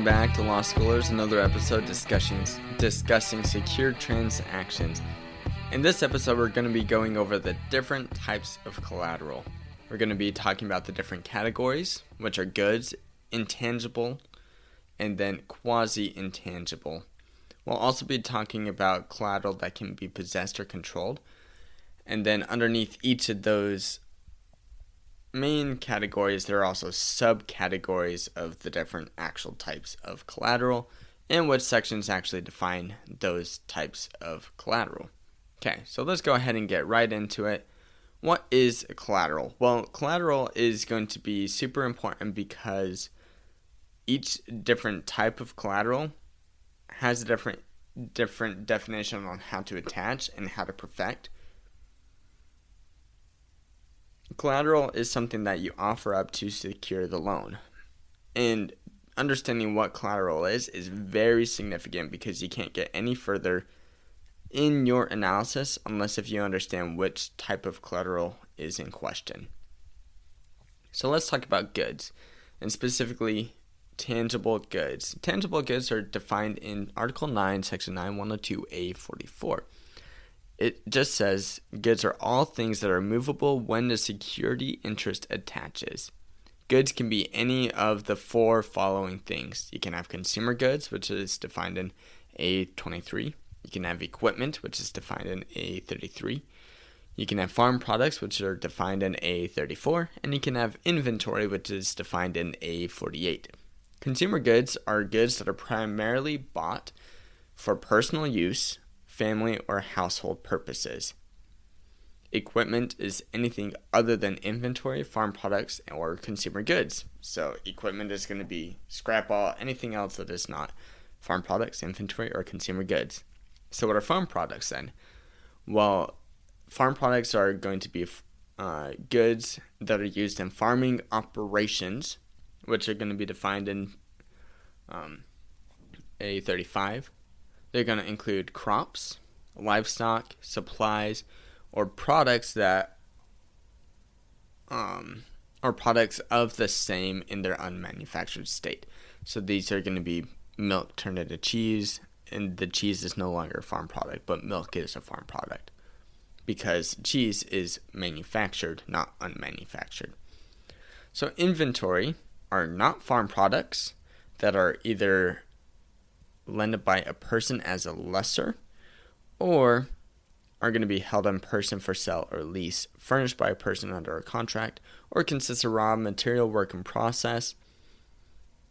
Welcome back to Law Schoolers, another episode discussing secure transactions. In this episode, we're going to be going over the different types of collateral. We're going to be talking about the different categories, which are goods, intangible, and then quasi-intangible. We'll also be talking about collateral that can be possessed or controlled. And then underneath each of those main categories, there are also subcategories of the different actual types of collateral and which sections actually define those types of collateral. Okay, so let's go ahead and get right into it. What is collateral? Well, collateral is going to be super important because each different type of collateral has a different definition on how to attach and how to perfect. Collateral is something that you offer up to secure the loan. And understanding what collateral is very significant because you can't get any further in your analysis unless if you understand which type of collateral is in question. So let's talk about goods, and specifically tangible goods. Tangible goods are defined in Article 9, Section 9102A44. It just says, goods are all things that are movable when the security interest attaches. Goods can be any of the four following things. You can have consumer goods, which is defined in A23. You can have equipment, which is defined in A33. You can have farm products, which are defined in A34. And you can have inventory, which is defined in A48. Consumer goods are goods that are primarily bought for personal use, family or household purposes. Equipment is anything other than inventory, farm products, or consumer goods. So equipment is going to be scrap all, anything else that is not farm products, inventory, or consumer goods. So what are farm products then? Well, farm products are going to be goods that are used in farming operations, which are going to be defined in A35. They're going to include crops, livestock, supplies, or products that are products of the same in their unmanufactured state. So these are going to be milk turned into cheese, and the cheese is no longer a farm product, but milk is a farm product because cheese is manufactured, not unmanufactured. So inventory are not farm products that are either lended by a person as a lessor or are going to be held in person for sale or lease, furnished by a person under a contract, or consists of raw material work in process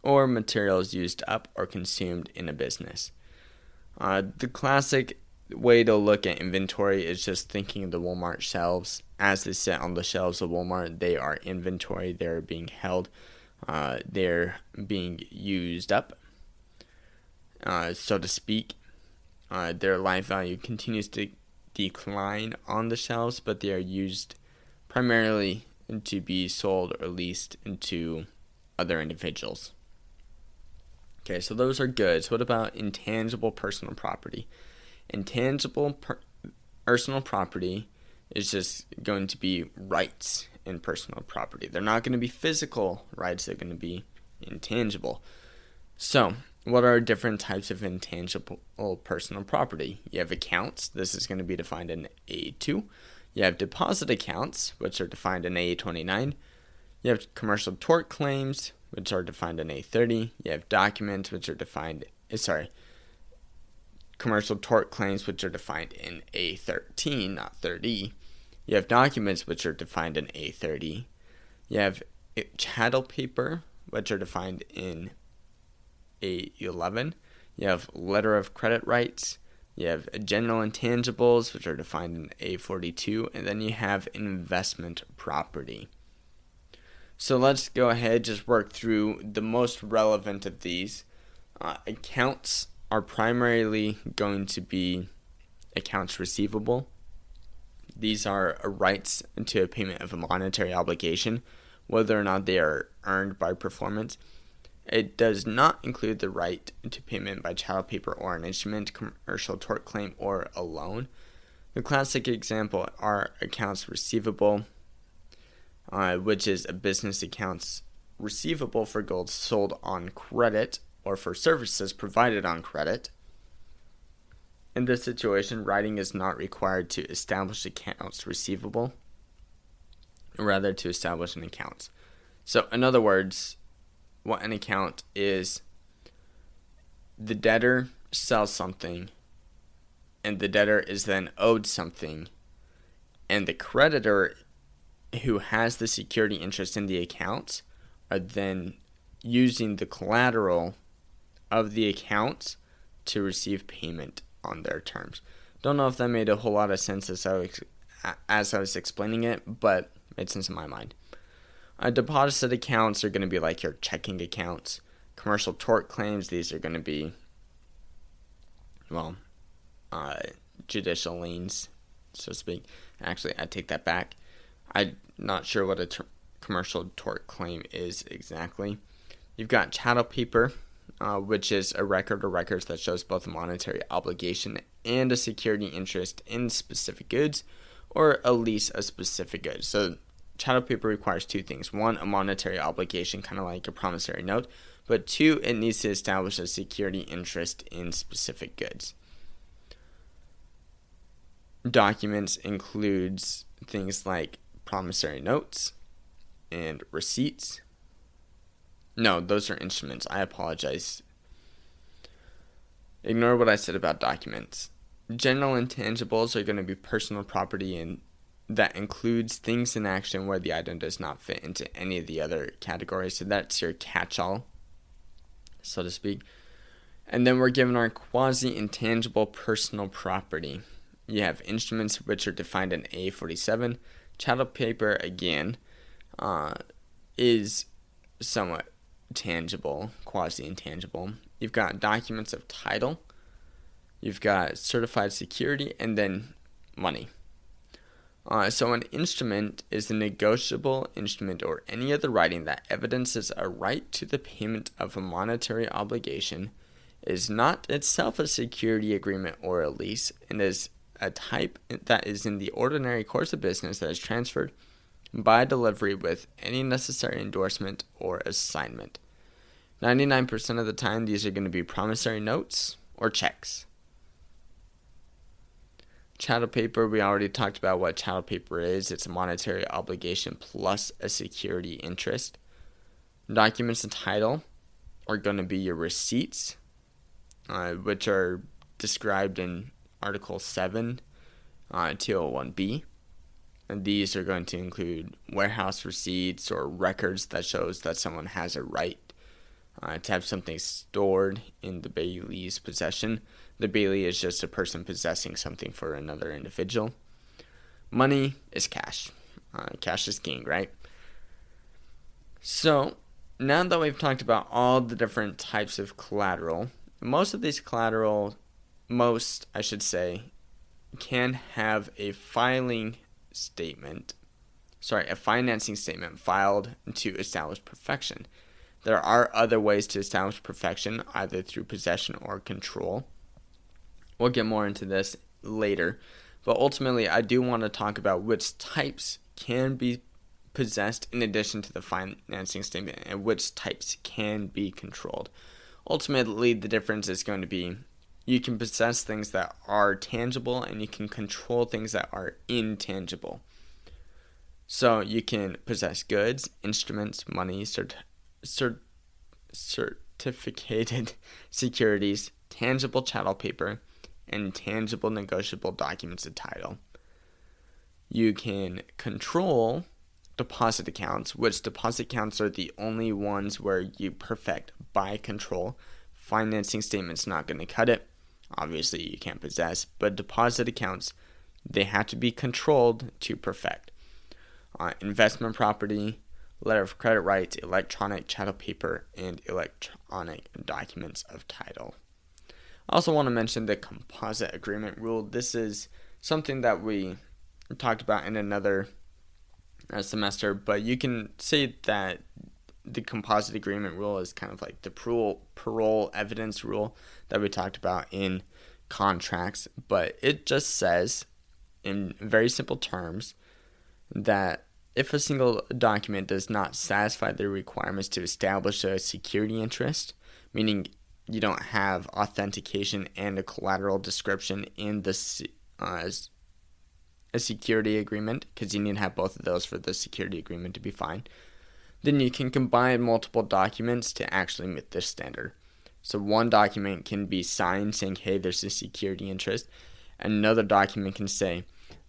or materials used up or consumed in a business. The classic way to look at inventory is just thinking of the Walmart shelves. As they sit on the shelves of Walmart, they are inventory. They're being held. They're being used up, so to speak. Their life value continues to decline on the shelves, but they are used primarily to be sold or leased to other individuals. Okay, so those are goods. What about intangible personal property? Intangible personal property is just going to be rights in personal property. They're not going to be physical rights. They're going to be intangible. So, what are different types of intangible personal property? You have accounts. This is going to be defined in A2. You have deposit accounts, which are defined in A29. You have commercial tort claims, which are defined in A30. You have documents, which are defined, commercial tort claims, which are defined in A13, not 30. You have documents, which are defined in A30. You have chattel paper, which are defined in A11. You have letter of credit rights. You have general intangibles, which are defined in A42. And then you have investment property. So let's go ahead, just work through the most relevant of these. Accounts are primarily going to be accounts receivable. These are rights to a payment of a monetary obligation, whether or not they are earned by performance. It does not include the right to payment by chattel paper or an instrument, commercial tort claim, or a loan. The classic example are accounts receivable, which is a business accounts receivable for goods sold on credit or for services provided on credit. In this situation, writing is not required to establish accounts receivable, rather to establish an account. So in other words, what an account is, the debtor sells something, and the debtor is then owed something, and the creditor who has the security interest in the account are then using the collateral of the account to receive payment on their terms. Don't know if that made a whole lot of sense as I was explaining it, but it made sense in my mind. Deposit accounts are going to be like your checking accounts. Commercial tort claims, these are going to be, judicial liens, so to speak. Actually, I take that back. I'm not sure what a commercial tort claim is exactly. You've got chattel paper, which is a record or records that shows both a monetary obligation and a security interest in specific goods, or a lease of specific goods. So chattel paper requires two things. One, a monetary obligation, kind of like a promissory note. But two, it needs to establish a security interest in specific goods. Documents includes things like promissory notes and receipts. No, those are instruments. I apologize. Ignore what I said about documents. General intangibles are going to be personal property, and that includes things in action where the item does not fit into any of the other categories. So that's your catch-all, so to speak. And then we're given our quasi-intangible personal property. You have instruments, which are defined in A47. Chattel paper, again, is somewhat tangible, quasi-intangible. You've got documents of title. You've got certified security, and then money. So an instrument is a negotiable instrument or any other writing that evidences a right to the payment of a monetary obligation, is not itself a security agreement or a lease, and is a type that is in the ordinary course of business that is transferred by delivery with any necessary endorsement or assignment. 99% of the time, these are going to be promissory notes or checks. Chattel paper, we already talked about what chattel paper is. It's a monetary obligation plus a security interest. Documents of title are going to be your receipts, which are described in Article 7, 201B. And these are going to include warehouse receipts or records that shows that someone has a right to have something stored in the bailie's possession. The bailee is just a person possessing something for another individual. Money is cash. Cash is king, right? So, now that we've talked about all the different types of collateral, most of these collateral, can have a financing statement filed to establish perfection. There are other ways to establish perfection, either through possession or control. We'll get more into this later, but ultimately I do want to talk about which types can be possessed in addition to the financing statement and which types can be controlled. Ultimately, the difference is going to be you can possess things that are tangible and you can control things that are intangible. So you can possess goods, instruments, money, certificated securities, tangible chattel paper, and tangible negotiable documents of title. You can control deposit accounts, which deposit accounts are the only ones where you perfect by control. Financing statement's not going to cut it. Obviously, you can't possess, but deposit accounts, they have to be controlled to perfect. Investment property, letter of credit rights, electronic chattel paper, and electronic documents of title. I also want to mention the composite agreement rule. This is something that we talked about in another semester, but you can say that the composite agreement rule is kind of like the parole evidence rule that we talked about in contracts, but it just says in very simple terms that if a single document does not satisfy the requirements to establish a security interest, meaning you don't have authentication and a collateral description in the a security agreement, because you need to have both of those for the security agreement to be fine, then you can combine multiple documents to actually meet this standard. So one document can be signed saying, hey, there's a security interest. Another document can say,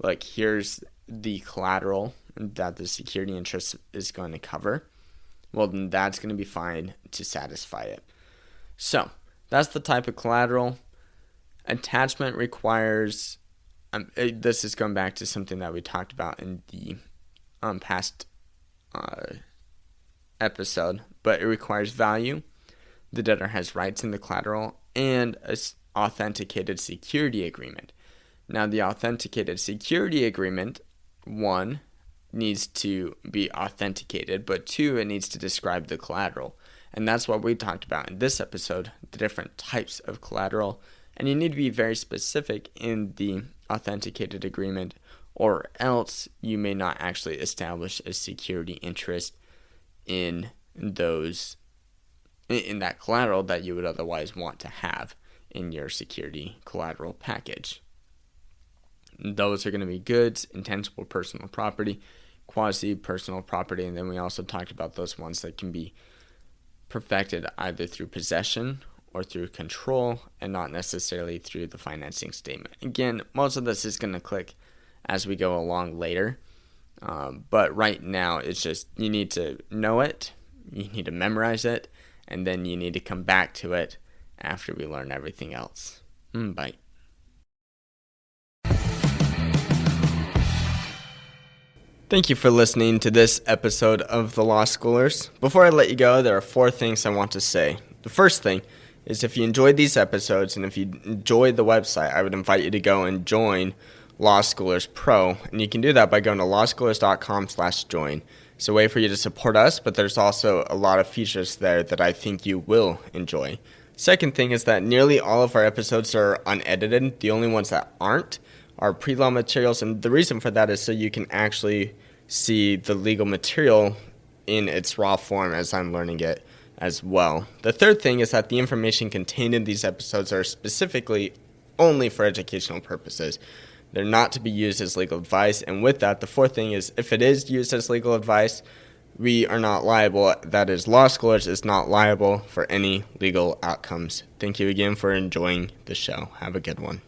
look, here's the collateral that the security interest is going to cover. Well, then that's going to be fine to satisfy it. So that's the type of collateral. Attachment requires, this is going back to something that we talked about in the past episode, but it requires value. The debtor has rights in the collateral and an authenticated security agreement. Now, the authenticated security agreement, 1, needs to be authenticated, but 2, it needs to describe the collateral. And that's what we talked about in this episode, the different types of collateral. And you need to be very specific in the authenticated agreement, or else you may not actually establish a security interest in that collateral that you would otherwise want to have in your security collateral package. Those are going to be goods, intangible personal property, quasi-personal property, and then we also talked about those ones that can be perfected either through possession or through control and not necessarily through the financing statement. Again, most of this is going to click as we go along later, but right now it's just you need to know it, you need to memorize it, and then you need to come back to it after we learn everything else. Bye. Thank you for listening to this episode of The Law Schoolers. Before I let you go, there are 4 things I want to say. The first thing is if you enjoyed these episodes and if you enjoyed the website, I would invite you to go and join Law Schoolers Pro. And you can do that by going to lawschoolers.com/join. It's a way for you to support us, but there's also a lot of features there that I think you will enjoy. Second thing is that nearly all of our episodes are unedited. The only ones that aren't are pre-law materials, and the reason for that is so you can actually see the legal material in its raw form as I'm learning it as well. The third thing is that the information contained in these episodes are specifically only for educational purposes. They're not to be used as legal advice, and with that, the fourth thing is if it is used as legal advice, we are not liable. That is, Law Schoolers is not liable for any legal outcomes. Thank you again for enjoying the show. Have a good one.